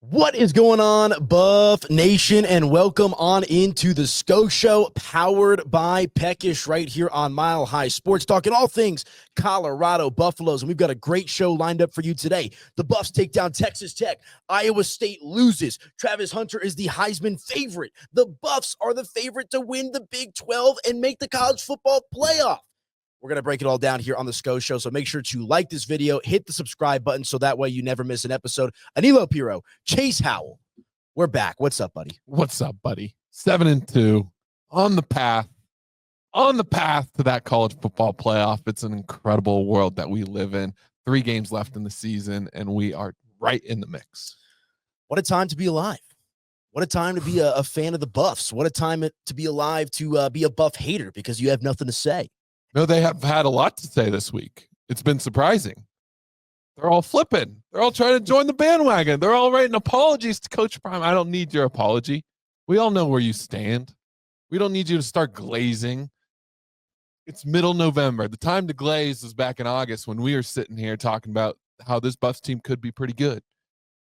What is going on, Buff Nation, and welcome on into the Sko Show, powered by Peckish, right here on Mile High Sports, talking all things Colorado Buffaloes, and we've got a great show lined up for you today. The Buffs take down Texas Tech. Iowa State loses. Travis Hunter is the Heisman favorite. The Buffs are the favorite to win the Big 12 and make the college football playoff. We're going to break it all down here on the Sko Show, so make sure to like this video, hit the subscribe button so that way you never miss an episode. Aniello, Piro, Chase Howell, we're back. What's up, buddy? What's up, buddy? 7-2 on the path to that college football playoff. It's an incredible world that we live in. 3 games left in the season, and we are right in the mix. What a time to be alive. What a time to be a fan of the Buffs. What a time to be alive to be a Buff hater because you have nothing to say. No, they have had a lot to say this week. It's been surprising. They're all flipping. They're all trying to join the bandwagon. They're all writing apologies to Coach Prime. I don't need your apology. We all know where you stand. We don't need you to start glazing. It's middle November. The time to glaze was back in August when we were sitting here talking about how this Buffs team could be pretty good.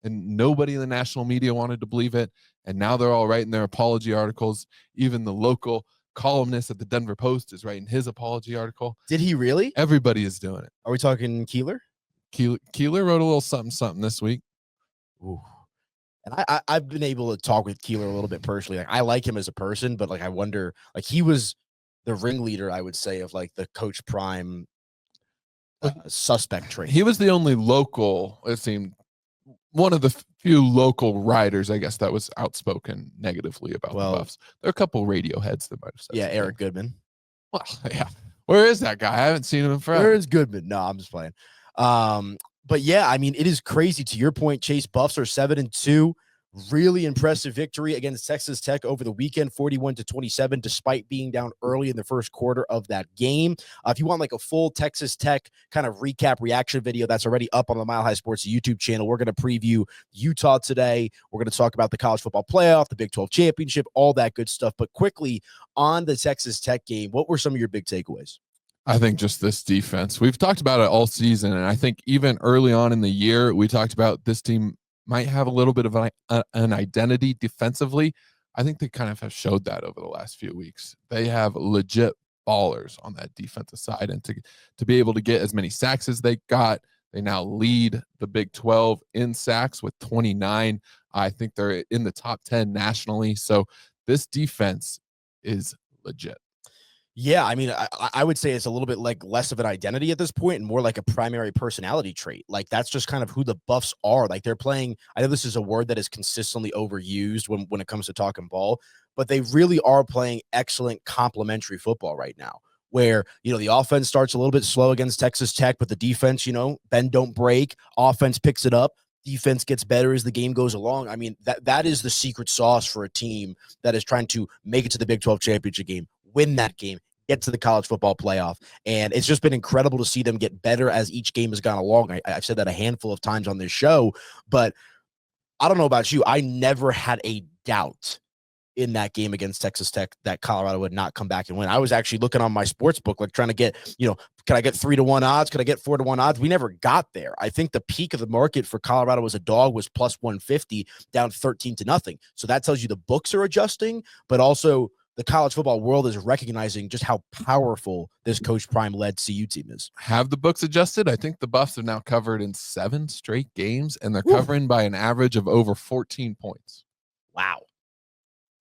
And nobody in the national media wanted to believe it. And now they're all writing their apology articles. Even the local columnist at the Denver Post is writing his apology article. Did he really? Everybody is doing it. Are we talking Keeler? Keeler wrote a little something this week. Ooh. And I've been able to talk with Keeler a little bit personally. Like, I like him as a person, but like I wonder, like he was the ringleader, I would say, of like the Coach Prime suspect train. He was the only local, it seemed, one of the few local writers, I guess, that was outspoken negatively about the Buffs. There are a couple radio heads that might have said something. Eric Goodman. Well, yeah. Where is that guy? I haven't seen him in forever. Where is Goodman? No, I'm just playing. But yeah, I mean, it is crazy. To your point, Chase, Buffs are 7-2. Really impressive victory against Texas Tech over the weekend, 41-27, despite being down early in the first quarter of that game. If you want like a full Texas Tech kind of recap reaction video, that's already up on the Mile High Sports YouTube channel. We're going to preview Utah today. We're going to talk about the college football playoff, the Big 12 championship, all that good stuff. But quickly on the Texas Tech game, what were some of your big takeaways? I think just this defense. We've talked about it all season, and I think even early on in the year, we talked about this team might have a little bit of an identity defensively. I think they kind of have showed that over the last few weeks. They have legit ballers on that defensive side, and to be able to get as many sacks as they got, they now lead the Big 12 in sacks with 29. I think they're in the top 10 nationally. So this defense is legit. Yeah, I mean, I would say it's a little bit like less of an identity at this point and more like a primary personality trait. Like that's just kind of who the Buffs are. Like they're playing, I know this is a word that is consistently overused when it comes to talking ball, but they really are playing excellent complementary football right now where, the offense starts a little bit slow against Texas Tech, but the defense, bend don't break, offense picks it up. Defense gets better as the game goes along. I mean, that is the secret sauce for a team that is trying to make it to the Big 12 championship game, win that game, get to the college football playoff. And it's just been incredible to see them get better as each game has gone along. I've said that a handful of times on this show, but I don't know about you. I never had a doubt in that game against Texas Tech that Colorado would not come back and win. I was actually looking on my sports book, like trying to get, can I get 3-1 odds? Can I get 4-1 odds? We never got there. I think the peak of the market for Colorado as a dog was plus 150 down 13-0. So that tells you the books are adjusting, but also the college football world is recognizing just how powerful this Coach Prime-led CU team is. Have the books adjusted? I think the Buffs are now covered in 7 straight games, and they're covering by an average of over 14 points. Wow.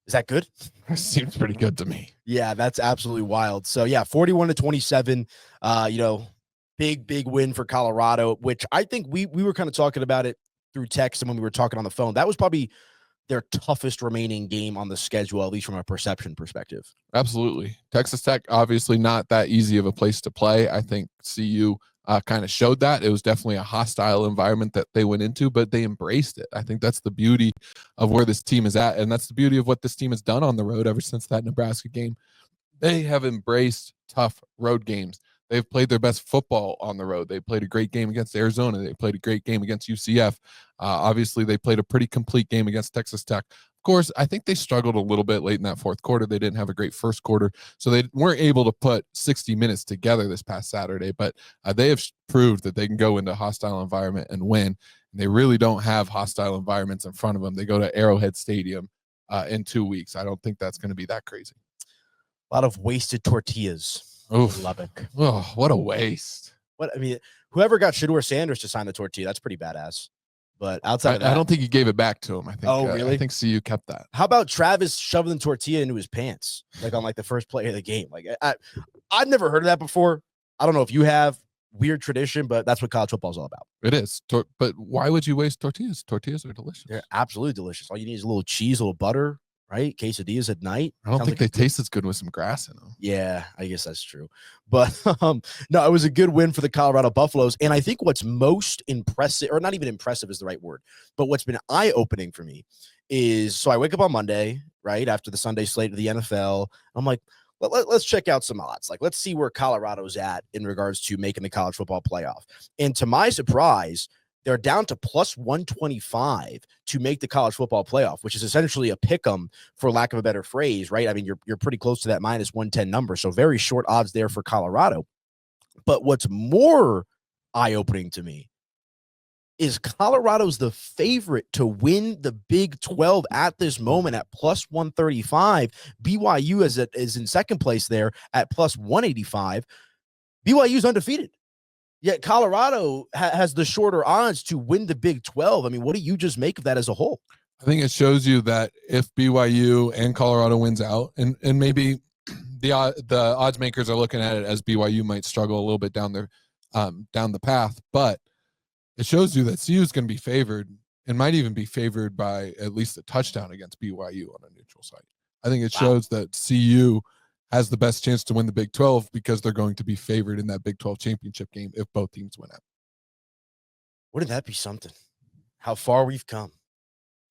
Is that good? That seems pretty good to me. Yeah, that's absolutely wild. So, yeah, 41-27, big win for Colorado, which I think we were kind of talking about it through text and when we were talking on the phone. That was probably their toughest remaining game on the schedule, at least from a perception perspective. Absolutely. Texas Tech, obviously not that easy of a place to play. I think CU kind of showed that. It was definitely a hostile environment that they went into, but they embraced it. I think that's the beauty of where this team is at, and that's the beauty of what this team has done on the road ever since that Nebraska game. They have embraced tough road games. They've played their best football on the road. They played a great game against Arizona. They played a great game against UCF. Obviously, they played a pretty complete game against Texas Tech. Of Of course, I think they struggled a little bit late in that fourth quarter. They didn't have a great first quarter, so they weren't able to put 60 minutes together this past Saturday. But they have proved that they can go into a hostile environment and win. And they really don't have hostile environments in front of them. They go to Arrowhead Stadium in 2 weeks. I don't think that's going to be that crazy. A lot of wasted tortillas in Lubbock. Oh, what a waste. Whoever got Shedeur Sanders to sign the tortilla, that's pretty badass. But outside of that, I don't think he gave it back to him. I think. Oh, really? I think CU kept that. How about Travis shoving the tortilla into his pants, like on the first play of the game? Like I've never heard of that before. I don't know if you have. Weird tradition, but that's what college football is all about. It is. But why would you waste tortillas? Tortillas are delicious. They're absolutely delicious. All you need is a little cheese, a little butter, right? Quesadillas at night. I don't think they taste as good with some grass in them. Yeah, I guess that's true. But no, it was a good win for the Colorado Buffaloes. And I think what's most impressive, or not even impressive is the right word, but what's been eye-opening for me is, so I wake up on Monday, right, after the Sunday slate of the NFL. I'm like, let's check out some odds. Like, let's see where Colorado's at in regards to making the college football playoff. And to my surprise, they're down to plus 125 to make the college football playoff, which is essentially a pick 'em, for lack of a better phrase, right? I mean, you're pretty close to that minus 110 number. So very short odds there for Colorado. But what's more eye-opening to me is Colorado's the favorite to win the Big 12 at this moment at plus 135. BYU is in second place there at plus 185. BYU's undefeated. Yet Colorado has the shorter odds to win the Big 12. I mean, what do you just make of that as a whole? I think it shows you that if BYU and Colorado wins out, and maybe the odds makers are looking at it as BYU might struggle a little bit down the path, but it shows you that CU is going to be favored and might even be favored by at least a touchdown against BYU on a neutral site. I think it shows that CU has the best chance to win the Big 12 because they're going to be favored in that Big 12 championship game if both teams win out. Wouldn't that be something? How far we've come,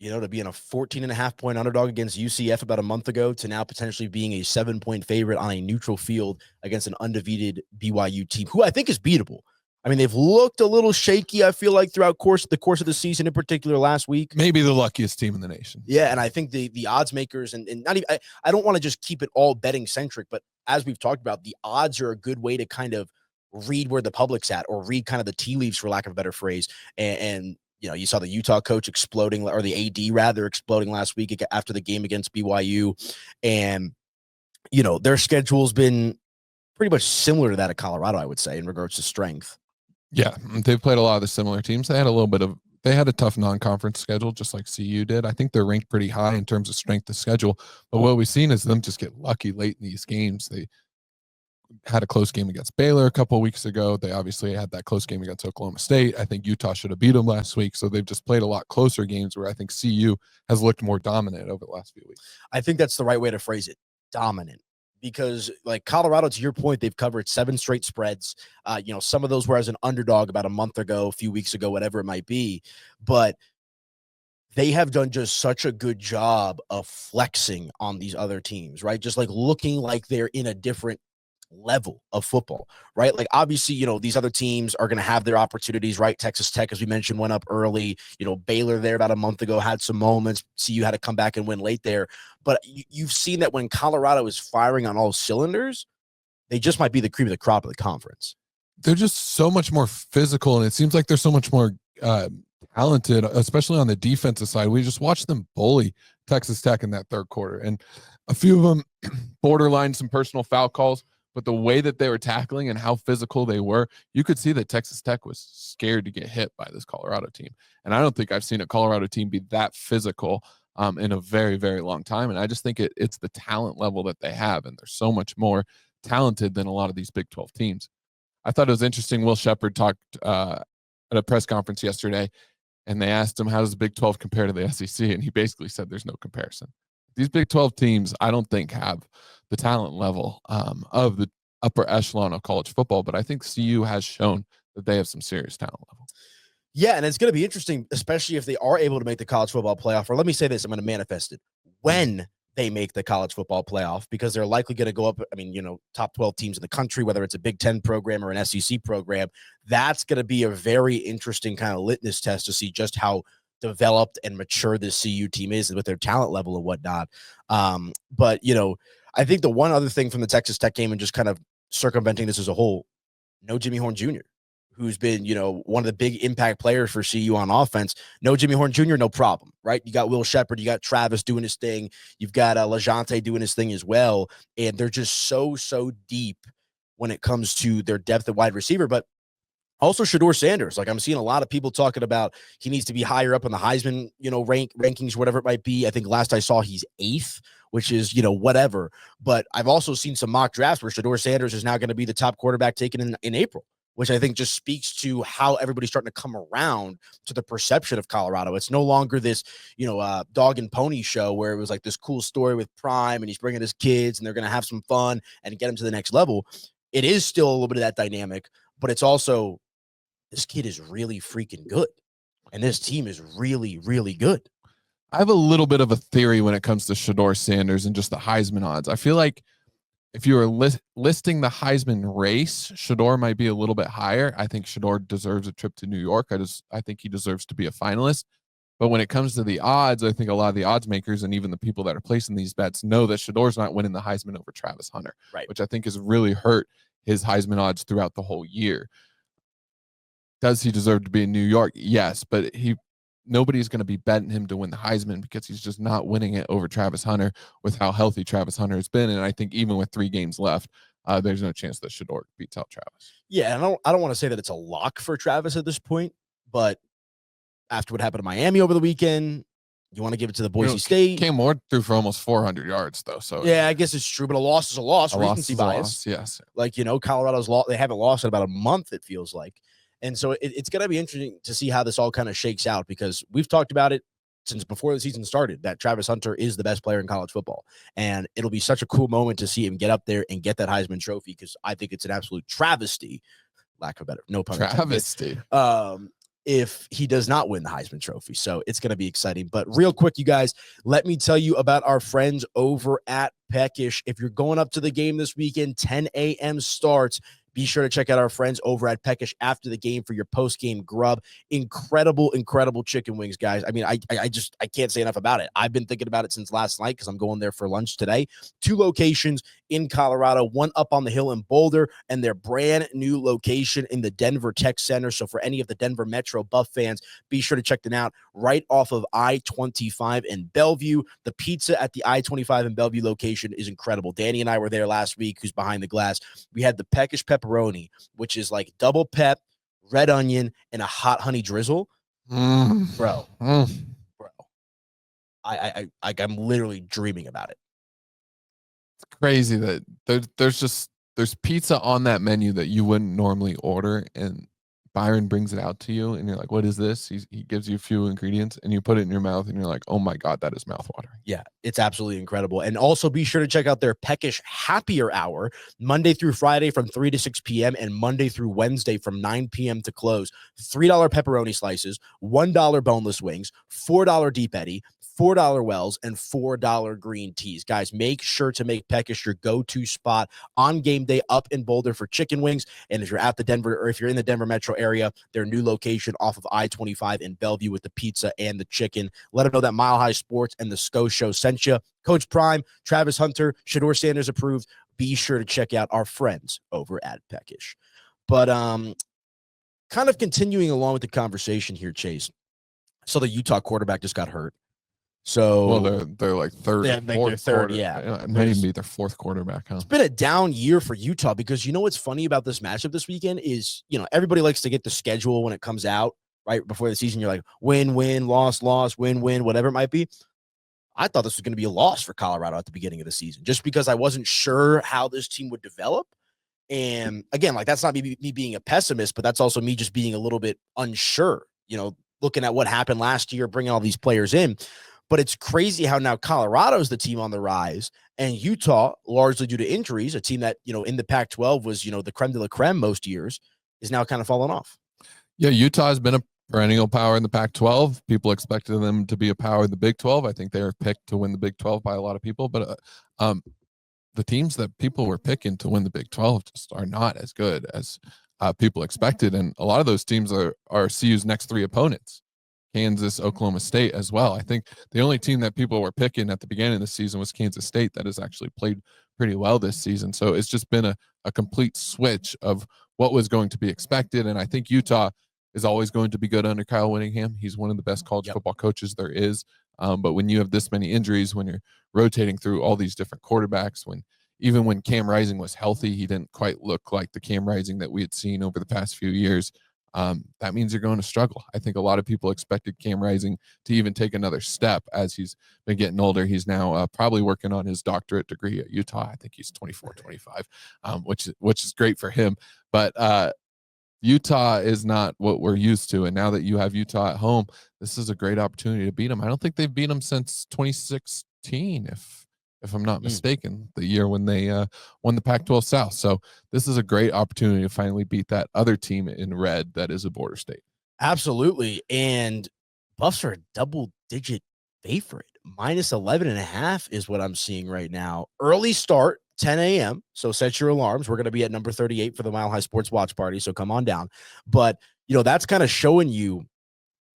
to being a 14.5-point underdog against UCF about a month ago to now potentially being a 7-point favorite on a neutral field against an undefeated BYU team who I think is beatable. I mean, they've looked a little shaky, I feel like, throughout the course of the season, in particular last week. Maybe the luckiest team in the nation. Yeah, and I think the odds makers, and not even, I don't want to just keep it all betting centric, but as we've talked about, the odds are a good way to kind of read where the public's at, or read kind of the tea leaves, for lack of a better phrase. And you saw the Utah coach exploding, or the AD rather exploding last week after the game against BYU. And, their schedule's been pretty much similar to that of Colorado, I would say, in regards to strength. Yeah, they've played a lot of the similar teams. They had a tough non-conference schedule, just like CU did. I think they're ranked pretty high in terms of strength of schedule. But what we've seen is them just get lucky late in these games. They had a close game against Baylor a couple of weeks ago. They obviously had that close game against Oklahoma State. I think Utah should have beat them last week. So they've just played a lot closer games where I think CU has looked more dominant over the last few weeks. I think that's the right way to phrase it, dominant. Because, like, Colorado, to your point, they've covered 7 straight spreads. Some of those were as an underdog about a month ago, a few weeks ago, whatever it might be. But they have done just such a good job of flexing on these other teams, right? Just like looking like they're in a different level of football, right? Like, obviously, these other teams are going to have their opportunities, right? Texas Tech, as we mentioned, went up early. Baylor there about a month ago had some moments. CU had to come back and win late there. But you've seen that when Colorado is firing on all cylinders, they just might be the cream of the crop of the conference. They're just so much more physical, and it seems like they're so much more talented, especially on the defensive side. We just watched them bully Texas Tech in that third quarter, and a few of them borderline some personal foul calls. But the way that they were tackling and how physical they were, you could see that Texas Tech was scared to get hit by this Colorado team. And I don't think I've seen a Colorado team be that physical in a very, very long time. And I just think it's the talent level that they have. And they're so much more talented than a lot of these Big 12 teams. I thought it was interesting. Will Shepard talked at a press conference yesterday, and they asked him, how does the Big 12 compare to the SEC? And he basically said there's no comparison. These Big 12 teams, I don't think, have the talent level of the upper echelon of college football, but I think CU has shown that they have some serious talent level. Yeah, and it's going to be interesting, especially if they are able to make the college football playoff. Or let me say this, I'm going to manifest it. When they make the college football playoff, because they're likely going to go up, top 12 teams in the country, whether it's a Big 10 program or an SEC program, that's going to be a very interesting kind of litmus test to see just how developed and mature this CU team is with their talent level and whatnot. But, I think the one other thing from the Texas Tech game and just kind of circumventing this as a whole, no Jimmy Horn Jr., who's been, one of the big impact players for CU on offense. No Jimmy Horn Jr., no problem, right? You got Will Sheppard, you got Travis doing his thing, you've got LaJohntay doing his thing as well, and they're just so deep when it comes to their depth at wide receiver. But also Shedeur Sanders, like I'm seeing a lot of people talking about he needs to be higher up in the Heisman, rankings, whatever it might be. I think last I saw he's 8th, which is, whatever. But I've also seen some mock drafts where Shedeur Sanders is now going to be the top quarterback taken in April, which I think just speaks to how everybody's starting to come around to the perception of Colorado. It's no longer this, dog and pony show where it was like this cool story with Prime and he's bringing his kids and they're going to have some fun and get them to the next level. It is still a little bit of that dynamic, but it's also, this kid is really freaking good. And this team is really, really good. I have a little bit of a theory when it comes to Shedeur Sanders and just the Heisman odds. I feel like if you were listing the Heisman race, Shedeur might be a little bit higher. I think Shedeur deserves a trip to New York. I think he deserves to be a finalist. But when it comes to the odds, I think a lot of the odds makers and even the people that are placing these bets know that Shedeur's not winning the Heisman over Travis Hunter, right? Which I think has really hurt his Heisman odds throughout the whole year. Does he deserve to be in New York? Yes, but nobody's going to be betting him to win the Heisman because he's just not winning it over Travis Hunter with how healthy Travis Hunter has been. And I think even with 3 games left, there's no chance that Shedeur beats out Travis. Yeah, and I don't want to say that it's a lock for Travis at this point, but after what happened to Miami over the weekend, you want to give it to the Boise State. Cam Ward threw for almost 400 yards, though. So yeah, I guess it's true, but a loss is a loss. Recency bias. Yes. Like, Colorado's lost. They haven't lost in about a month, it feels like. And so it's going to be interesting to see how this all kind of shakes out because we've talked about it since before the season started that Travis Hunter is the best player in college football. And it'll be such a cool moment to see him get up there and get that Heisman Trophy because I think it's an absolute travesty, lack of better, no pun intended, travesty, if he does not win the Heisman Trophy. So it's going to be exciting. But real quick, you guys, let me tell you about our friends over at Peckish. If you're going up to the game this weekend, 10 a.m. starts. Be sure to check out our friends over at Peckish after the game for your post-game grub. Incredible chicken wings, guys. I mean, I can't say enough about it. I've been thinking about it since last night because I'm going there for lunch today. 2 locations in Colorado, one up on the hill in Boulder, and their brand new location in the Denver Tech Center. So for any of the Denver Metro Buff fans, be sure to check them out right off of I-25 in Bellevue. The pizza at the I-25 in Bellevue location is incredible. Danny and I were there last week, who's behind the glass. We had the Peckish pepperoni, which is like double pep, red onion, and a hot honey drizzle. Bro. I'm literally dreaming about it. It's crazy that there's pizza on that menu that you wouldn't normally order, and Byron brings it out to you, and you're like, what is this? He gives you a few ingredients, and you put it in your mouth, and you're like, oh my God, that is mouthwatering. Yeah, it's absolutely incredible. And also be sure to check out their Peckish Happier Hour, Monday through Friday from 3 to 6 p.m. and Monday through Wednesday from 9 p.m. to close. $3 pepperoni slices, $1 boneless wings, $4 Deep Eddy, $4 Wells, and $4 green teas. Guys, make sure to make Peckish your go-to spot on game day up in Boulder for chicken wings. And if you're at the Denver, or if you're in the Denver metro area, their new location off of I-25 in Bellevue with the pizza and the chicken. Let them know that Mile High Sports and the Sko Show sent you. Coach Prime, Travis Hunter, Shedeur Sanders approved. Be sure to check out our friends over at Peckish. But kind of continuing along with the conversation here, Chase. So the Utah quarterback just got hurt. So well, they're like third, they're third, yeah. It might even be their 4th quarterback. Huh? It's been a down year for Utah because what's funny about this matchup this weekend is everybody likes to get the schedule when it comes out right before the season. You're like win, loss, win, whatever it might be. I thought this was going to be a loss for Colorado at the beginning of the season just because I wasn't sure how this team would develop. And again, like that's not me being a pessimist, but that's also me just being a little bit unsure. Looking at what happened last year, bringing all these players in. But it's crazy how now Colorado's the team on the rise, and Utah, largely due to injuries, a team that, in the Pac-12 was, the creme de la creme most years, is now kind of falling off. Yeah, Utah has been a perennial power in the Pac-12. People expected them to be a power in the Big 12. I think they were picked to win the Big 12 by a lot of people. But the teams that people were picking to win the Big 12 just are not as good as people expected. And a lot of those teams are CU's next 3 opponents. Kansas, Oklahoma State as well. I think the only team that people were picking at the beginning of the season was Kansas State, that has actually played pretty well this season. So it's just been a complete switch of what was going to be expected. And I think Utah is always going to be good under Kyle Whittingham. He's one of the best college football coaches there is. But when you have this many injuries, when you're rotating through all these different quarterbacks, even when Cam Rising was healthy, he didn't quite look like the Cam Rising that we had seen over the past few years. That means you're going to struggle. I think a lot of people expected Cam Rising to even take another step as he's been getting older. He's now probably working on his doctorate degree at Utah. I think he's 24, 25, which is great for him. But Utah is not what we're used to. And now that you have Utah at home, this is a great opportunity to beat them. I don't think they've beat them since 2016, if I'm not mistaken, the year when they won the Pac-12 South. So this is a great opportunity to finally beat that other team in red that is a border state. Absolutely. And Buffs are a double-digit favorite. Minus 11.5 is what I'm seeing right now. Early start, 10 a.m. So set your alarms. We're going to be at number 38 for the Mile High Sports Watch Party. So come on down. But, that's kind of showing you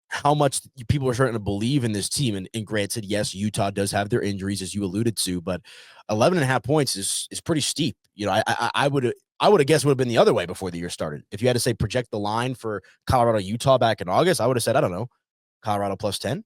how much people are starting to believe in this team. And granted, yes, Utah does have their injuries, as you alluded to, but 11.5 points is pretty steep. I would have guessed it would have been the other way before the year started. If you had to say project the line for Colorado, Utah back in August, I would have said, I don't know, Colorado plus 10.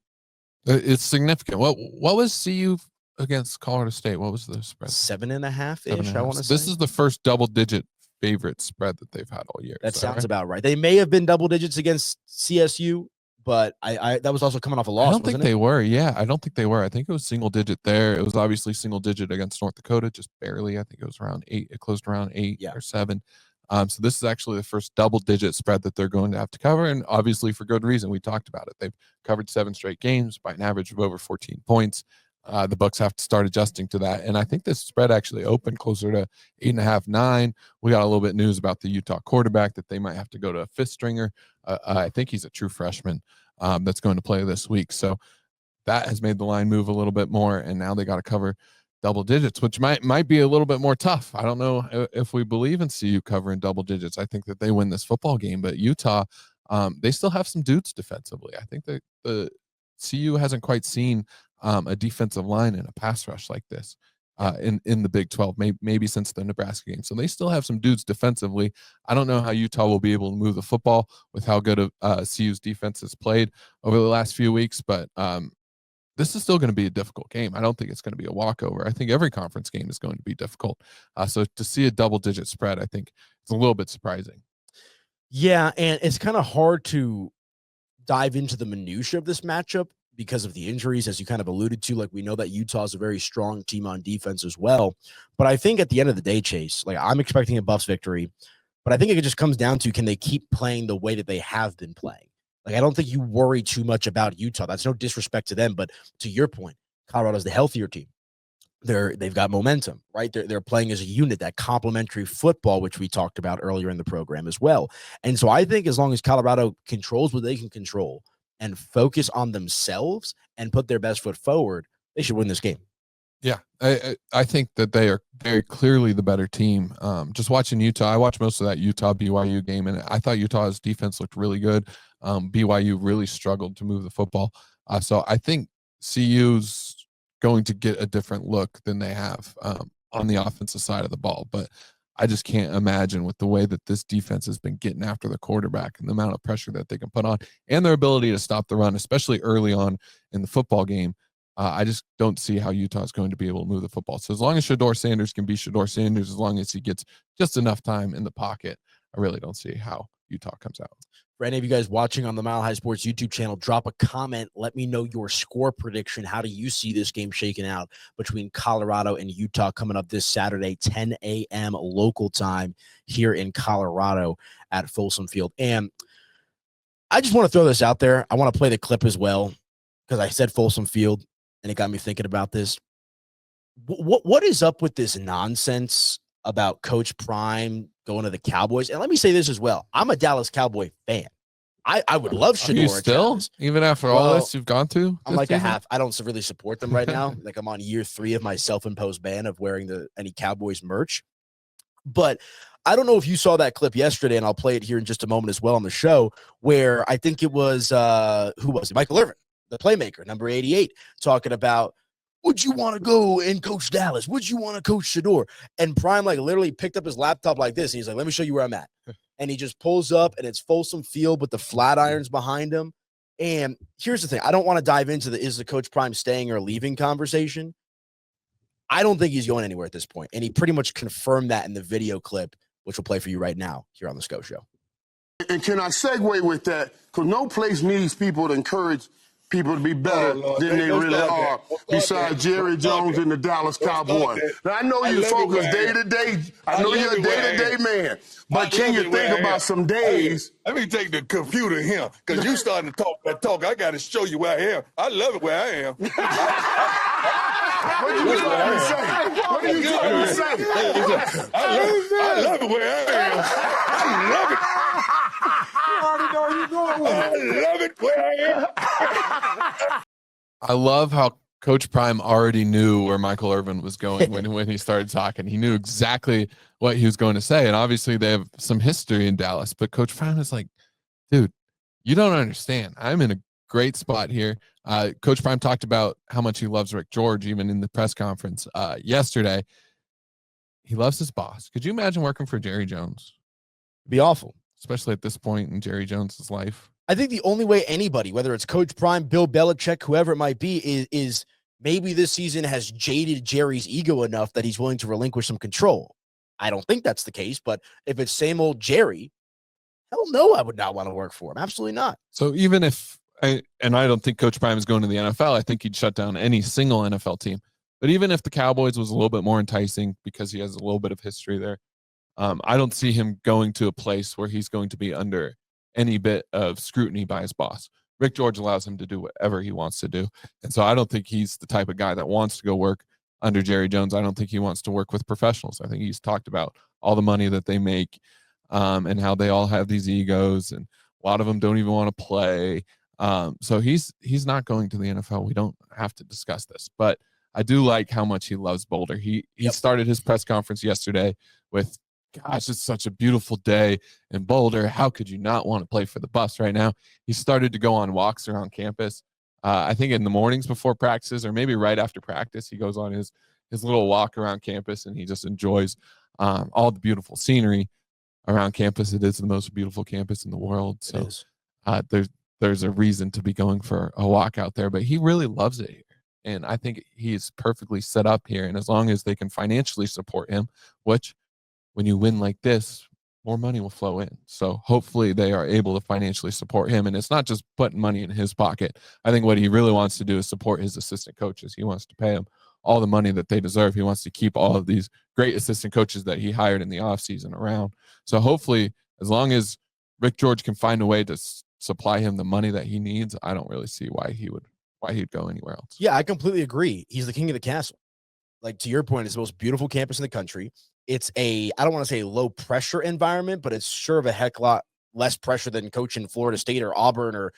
It's significant. What was CU against Colorado State? What was the spread? 7.5-ish, I want to say. This is the first double-digit favorite spread that they've had all year. That sounds about right. They may have been double digits against CSU, but I that was also coming off a loss. I don't think they were. Yeah, I don't think they were. I think it was single digit there. It was obviously single digit against North Dakota, just barely. I think it was around 8. It closed around 8 or 7. So this is actually the first double-digit spread that they're going to have to cover, and obviously for good reason. We talked about it. They've covered 7 straight games by an average of over 14 points. The Bucks have to start adjusting to that, and I think this spread actually opened closer to 8.5, 9. We got a little bit news about the Utah quarterback that they might have to go to a fifth stringer. I think he's a true freshman that's going to play this week, so that has made the line move a little bit more, and now they got to cover double digits, which might be a little bit more tough. I don't know if we believe in CU covering double digits. I think that they win this football game, but Utah, they still have some dudes defensively. I think that the CU hasn't quite seen a defensive line and a pass rush like this in the Big 12, maybe since the Nebraska game. So they still have some dudes defensively. I don't know how Utah will be able to move the football with how good CU's defense has played over the last few weeks, but this is still going to be a difficult game. I don't think it's going to be a walkover. I think every conference game is going to be difficult. So to see a double-digit spread, I think it's a little bit surprising. Yeah, and it's kind of hard to dive into the minutia of this matchup because of the injuries, as you kind of alluded to. Like, we know that Utah is a very strong team on defense as well. But I think at the end of the day, Chase, like, I'm expecting a Buffs victory. But I think it just comes down to, can they keep playing the way that they have been playing? Like, I don't think you worry too much about Utah. That's no disrespect to them, but to your point, Colorado's the healthier team. They've got momentum, right? They're playing as a unit, that complementary football, which we talked about earlier in the program as well. And so I think as long as Colorado controls what they can control and focus on themselves and put their best foot forward, they should win this game. Yeah, I think that they are very clearly the better team. Just watching Utah, I watched most of that Utah BYU game, and I thought Utah's defense looked really good. BYU really struggled to move the football. So I think CU's going to get a different look than they have on the offensive side of the ball. But I just can't imagine, with the way that this defense has been getting after the quarterback and the amount of pressure that they can put on and their ability to stop the run, especially early on in the football game. I just don't see how Utah is going to be able to move the football. So as long as Shedeur Sanders can be Shedeur Sanders, as long as he gets just enough time in the pocket, I really don't see how Utah comes out. For any of you guys watching on the Mile High Sports YouTube channel, drop a comment. Let me know your score prediction. How do you see this game shaking out between Colorado and Utah coming up this Saturday, 10 a.m. local time here in Colorado at Folsom Field? And I just want to throw this out there. I want to play the clip as well, because I said Folsom Field, and it got me thinking about this. What is up with this nonsense about Coach Prime going to the Cowboys? And let me say this as well. I'm a Dallas Cowboy fan. I would love Shedeur. Are you still? Even after all this you've gone through? I'm like season? I don't really support them right now. Like, I'm on year 3 of my self-imposed ban of wearing any Cowboys merch. But I don't know if you saw that clip yesterday, and I'll play it here in just a moment as well on the show, where I think it was, who was it? Michael Irvin, the playmaker, number 88, talking about, would you want to go and coach Dallas? Would you want to coach Shedeur? And Prime, like, literally picked up his laptop like this, and he's like, let me show you where I'm at. And he just pulls up, and it's Folsom Field with the flat irons behind him. And here's the thing. I don't want to dive into is the Coach Prime staying or leaving conversation. I don't think he's going anywhere at this point. And he pretty much confirmed that in the video clip, which we'll play for you right now here on the Sko Show. And can I segue with that? Because no place needs people to encourage people to be better than they really are, besides Jerry Jones and the Dallas Cowboys. Now, I know you focus day-to-day. I know you're a day-to-day man. But can you think about some days? Let me take the computer here, because you starting to talk that talk. I got to show you where I am. I love it where I am. What are you trying to say? What are you trying to say? I love it where I am. I love it. You already know you're going with it. I love it where I am. I love how Coach Prime already knew where Michael Irvin was going when he started talking. He knew exactly what he was going to say. And obviously they have some history in Dallas, but Coach Prime is like, dude, you don't understand. I'm in a great spot here. Coach Prime talked about how much he loves Rick George, even in the press conference yesterday. He loves his boss. Could you imagine working for Jerry Jones? It'd be awful, especially at this point in Jerry Jones's life. I think the only way anybody, whether it's Coach Prime, Bill Belichick, whoever it might be, is maybe this season has jaded Jerry's ego enough that he's willing to relinquish some control. I don't think that's the case, but if it's same old Jerry, hell no, I would not want to work for him. Absolutely not. So even if I don't think Coach Prime is going to the NFL, I think he'd shut down any single NFL team. But even if the Cowboys was a little bit more enticing because he has a little bit of history there, I don't see him going to a place where he's going to be under any bit of scrutiny by his boss. Rick George allows him to do whatever he wants to do. And so I don't think he's the type of guy that wants to go work under Jerry Jones. I don't think he wants to work with professionals. I think he's talked about all the money that they make and how they all have these egos, and a lot of them don't even want to play. So he's not going to the NFL. We don't have to discuss this, but I do like how much he loves Boulder. He started his press conference yesterday with, gosh, it's such a beautiful day in Boulder. How could you not want to play for the Buffs right now? He started to go on walks around campus. I think in the mornings before practices, or maybe right after practice, he goes on his little walk around campus, and he just enjoys all the beautiful scenery around campus. It is the most beautiful campus in the world. So there's a reason to be going for a walk out there, but he really loves it here. And I think he's perfectly set up here. And as long as they can financially support him, which when you win like this, more money will flow in. So hopefully they are able to financially support him. And it's not just putting money in his pocket. I think what he really wants to do is support his assistant coaches. He wants to pay them all the money that they deserve. He wants to keep all of these great assistant coaches that he hired in the offseason around. So hopefully, as long as Rick George can find a way to supply him the money that he needs, I don't really see why he'd go anywhere else. Yeah, I completely agree. He's the king of the castle. Like, to your point, it's the most beautiful campus in the country. It's I don't want to say low pressure environment, but it's sure of a heck lot less pressure than coaching Florida State or Auburn or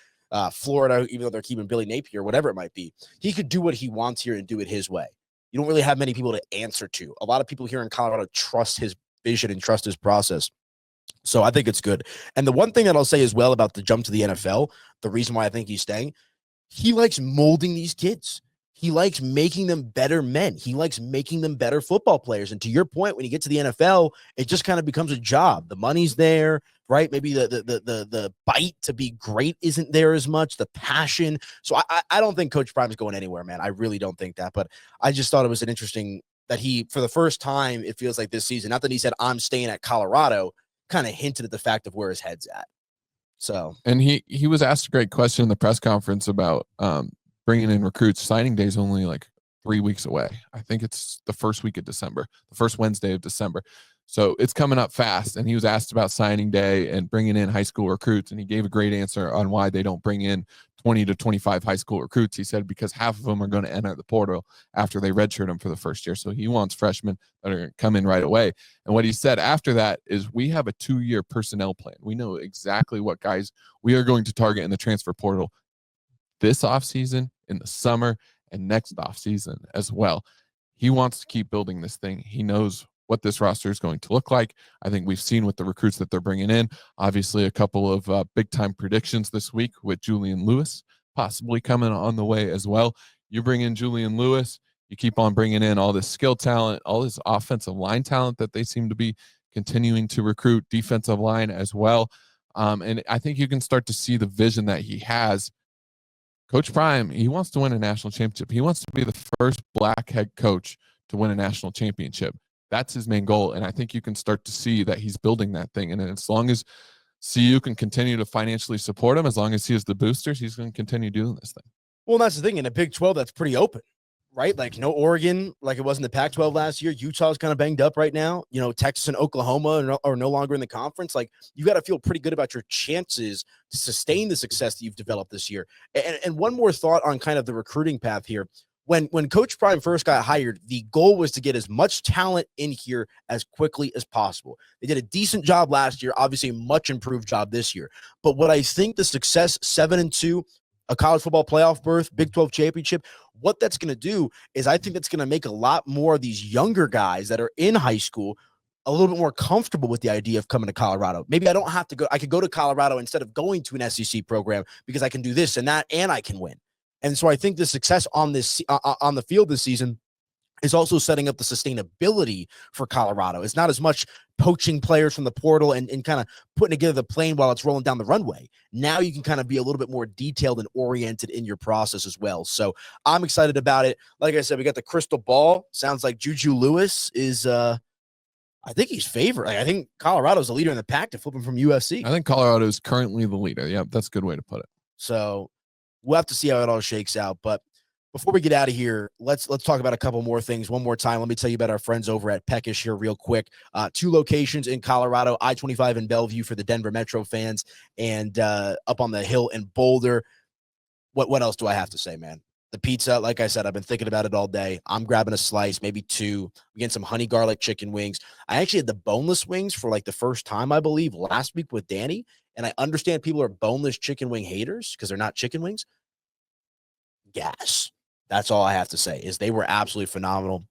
Florida, even though they're keeping Billy Napier, whatever it might be. He could do what he wants here and do it his way. You don't really have many people to answer to. A lot of people here in Colorado trust his vision and trust his process. So I think it's good. And the one thing that I'll say as well about the jump to the NFL, the reason why I think he's staying, he likes molding these kids. He likes making them better men. He likes making them better football players. And to your point, when you get to the NFL, it just kind of becomes a job. The money's there, right? Maybe the bite to be great isn't there as much, the passion. So I don't think Coach Prime is going anywhere, man. I really don't think that. But I just thought it was an interesting that he, for the first time, it feels like this season, not that he said, I'm staying at Colorado, kind of hinted at the fact of where his head's at. So, and he was asked a great question in the press conference about bringing in recruits. Signing day is only like 3 weeks away. I think it's the first week of December, the first Wednesday of December. So it's coming up fast. And he was asked about signing day and bringing in high school recruits. And he gave a great answer on why they don't bring in 20 to 25 high school recruits. He said, because half of them are going to enter the portal after they redshirt them for the first year. So he wants freshmen that are going to come in right away. And what he said after that is, we have a 2-year personnel plan. We know exactly what guys we are going to target in the transfer portal this offseason, in the summer, and next offseason as well. He wants to keep building this thing. He knows what this roster is going to look like. I think we've seen with the recruits that they're bringing in. Obviously, a couple of big-time predictions this week with Julian Lewis possibly coming on the way as well. You bring in Julian Lewis, you keep on bringing in all this skill talent, all this offensive line talent that they seem to be continuing to recruit, defensive line as well. And I think you can start to see the vision that he has. Coach Prime, he wants to win a national championship. He wants to be the first black head coach to win a national championship. That's his main goal. And I think you can start to see that he's building that thing. And as long as CU can continue to financially support him, as long as he has the boosters, he's going to continue doing this thing. Well, that's the thing. In a Big 12, that's pretty open, right? Like no Oregon, like it was in the Pac-12 last year. Utah's kind of banged up right now. You know, Texas and Oklahoma are no longer in the conference. Like you got to feel pretty good about your chances to sustain the success that you've developed this year. And one more thought on kind of the recruiting path here. When Coach Prime first got hired, the goal was to get as much talent in here as quickly as possible. They did a decent job last year, obviously a much improved job this year. But what I think the success, 7-2, a college football playoff berth, Big 12 championship, what that's going to do is I think that's going to make a lot more of these younger guys that are in high school a little bit more comfortable with the idea of coming to Colorado. Maybe I don't have to go. I could go to Colorado instead of going to an SEC program because I can do this and that, and I can win. And so I think the success on this on the field this season is also setting up the sustainability for Colorado. It's not as much poaching players from the portal and kind of putting together the plane while it's rolling down the runway. Now you can kind of be a little bit more detailed and oriented in your process as well. So I'm excited about it. Like I said, we got the crystal ball. Sounds like Juju Lewis is I think he's favored. Like, I think Colorado's the leader in the pack to flip him from USC. I think Colorado is currently the leader. Yeah, that's a good way to put it. So we'll have to see how it all shakes out. But before we get out of here, let's talk about a couple more things. One more time, let me tell you about our friends over at Peckish here real quick. 2 locations in Colorado, I-25 in Bellevue for the Denver Metro fans, and up on the hill in Boulder. What else do I have to say, man? The pizza, like I said, I've been thinking about it all day. I'm grabbing a slice, maybe 2. We getting some honey garlic chicken wings. I actually had the boneless wings for like the first time, I believe, last week with Danny. And I understand people are boneless chicken wing haters because they're not chicken wings. Gas. That's all I have to say is they were absolutely phenomenal.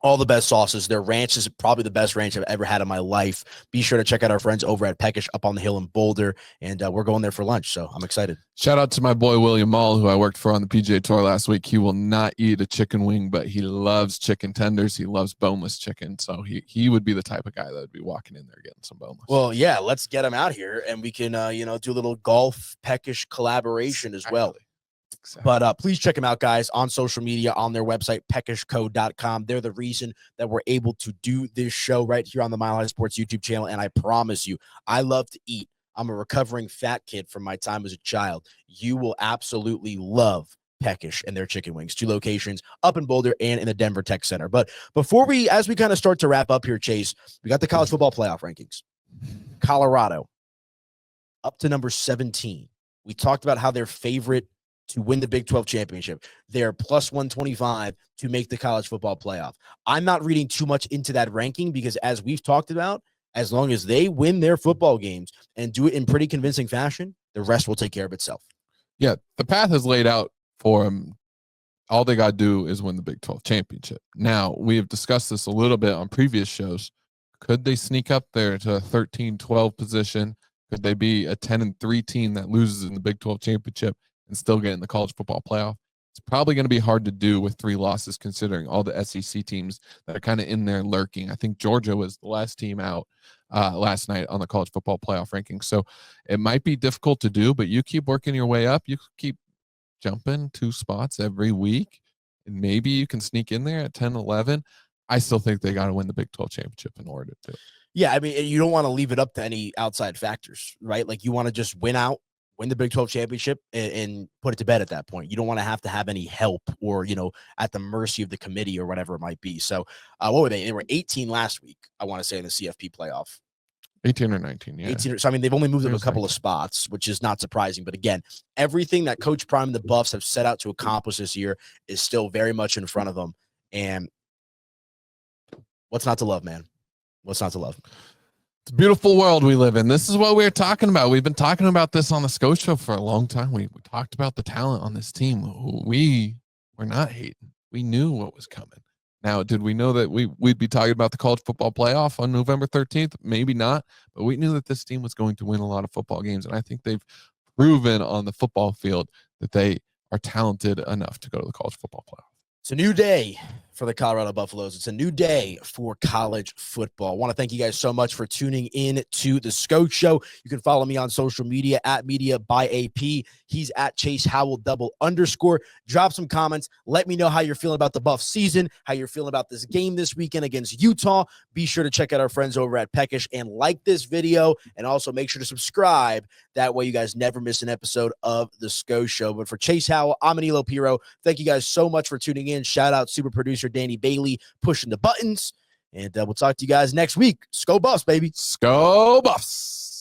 All the best sauces. Their ranch is probably the best ranch I've ever had in my life. Be sure to check out our friends over at Peckish up on the hill in Boulder. And we're going there for lunch, so I'm excited. Shout out to my boy William Mall, who I worked for on the PGA Tour last week. He will not eat a chicken wing, but he loves chicken tenders. He loves boneless chicken. So he would be the type of guy that would be walking in there getting some boneless. Well, yeah, let's get him out here, and we can, do a little golf Peckish collaboration as well. Exactly. But please check them out, guys, on social media, on their website, peckishco.com. They're the reason that we're able to do this show right here on the Mile High Sports YouTube channel. And I promise you, I love to eat. I'm a recovering fat kid from my time as a child. You will absolutely love Peckish and their chicken wings. 2 locations up in Boulder and in the Denver Tech Center. But as we kind of start to wrap up here, Chase, we got the college football playoff rankings. Colorado up to number 17. We talked about how they're favorite to win the Big 12 championship. They're plus 125 to make the college football playoff. I'm not reading too much into that ranking because, as we've talked about, as long as they win their football games and do it in pretty convincing fashion, the rest will take care of itself. Yeah, the path is laid out for them. All they got to do is win the Big 12 championship. Now, we have discussed this a little bit on previous shows. Could they sneak up there to a 13-12 position? Could they be a 10-3 team that loses in the Big 12 championship and still get in the college football playoff? It's probably going to be hard to do with 3 losses, considering all the SEC teams that are kind of in there lurking. I think Georgia was the last team out last night on the college football playoff rankings. So it might be difficult to do, but you keep working your way up. You keep jumping 2 spots every week, and maybe you can sneak in there at 10-11. I still think they got to win the Big 12 championship in order to do it. Yeah, I mean, you don't want to leave it up to any outside factors, right? Like you want to just win the Big 12 championship and put it to bed at that point. You don't want to have any help or, at the mercy of the committee or whatever it might be. So what were they? They were 18 last week, I want to say, in the CFP playoff. 18 or 19, yeah. 18. So, I mean, they've only moved up a couple of spots, which is not surprising. But again, everything that Coach Prime and the Buffs have set out to accomplish this year is still very much in front of them. And what's not to love, man? What's not to love? It's a beautiful world we live in. This is what we're talking about. We've been talking about this on the Sko Show for a long time. We talked about the talent on this team. We were not hating. We knew what was coming. Now, did we know that we'd be talking about the college football playoff on November 13th? Maybe not, but we knew that this team was going to win a lot of football games, and I think they've proven on the football field that they are talented enough to go to the college football playoff. It's a new day for the Colorado Buffaloes. It's a new day for college football. I want to thank you guys so much for tuning in to the Sko Show. You can follow me on social media at Media by AP. He's at Chase Howell _. Drop some comments. Let me know how you're feeling about the Buff season, how you're feeling about this game this weekend against Utah. Be sure to check out our friends over at Peckish and like this video, and also make sure to subscribe. That way you guys never miss an episode of the Sko Show. But for Chase Howell, I'm Aniello Piro. Thank you guys so much for tuning in. Shout out super producer Danny Bailey pushing the buttons. And we'll talk to you guys next week. Sko Buffs, baby. Sko Buffs.